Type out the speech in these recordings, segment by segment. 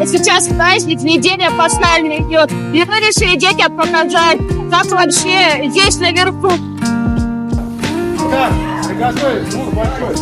сейчас праздник, неделя пасхальная идет. И мы решили детям показать, как вообще здесь наверху. Да, приготовить, звук большой.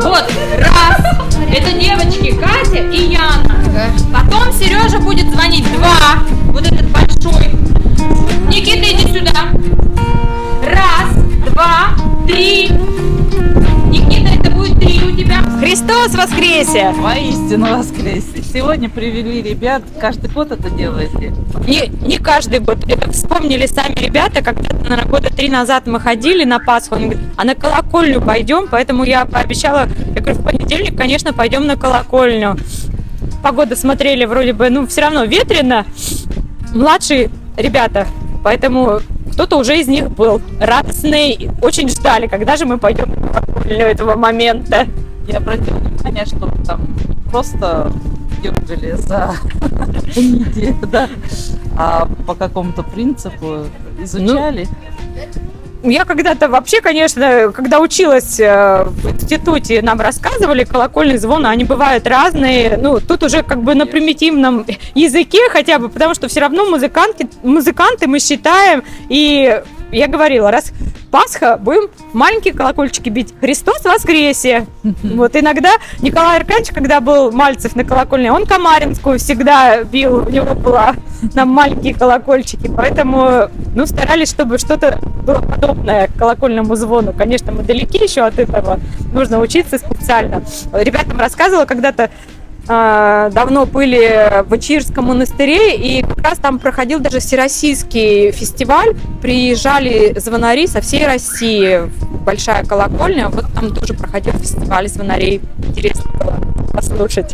Вот, раз. Это девочки Катя и Яна. Потом Сережа будет звонить. Два. Вот этот большой. Никита, иди сюда. Раз, два, три. Никита, это будет три у тебя. Христос воскресе! Воистину воскресе! Сегодня привели ребят, каждый год это делаете? Не каждый год. Это вспомнили сами ребята, когда-то, наверное, года 3 назад мы ходили на Пасху. Они говорят, а на колокольню пойдем? Поэтому я пообещала, я говорю, в понедельник, конечно, пойдем на колокольню. Погоду смотрели вроде бы, ну, все равно ветрено. Младшие ребята, поэтому кто-то уже из них был радостный, очень ждали, когда же мы пойдем на колокольню этого момента. Я обратила внимание, что там просто дергали за неделю, да? А по какому-то принципу изучали? Я когда-то вообще, конечно, когда училась в институте, нам рассказывали, колокольные звоны, они бывают разные. Ну, тут уже как бы на примитивном языке хотя бы, потому что все равно музыканты мы считаем. И я говорила, раз Пасха, будем маленькие колокольчики бить. Христос воскресе! Вот иногда Николай Аркадьевич, когда был Мальцев на колокольне, он Камаринскую всегда бил, у него было нам маленькие колокольчики, поэтому, ну, старались, чтобы что-то было подобное к колокольному звону. Конечно, мы далеки еще от этого, нужно учиться специально. Ребятам рассказывала когда-то, давно были в Ичирском монастыре, и как раз там проходил даже всероссийский фестиваль. Приезжали звонари со всей России, большая колокольня. Вот там тоже проходил фестиваль звонарей. Интересно было послушать.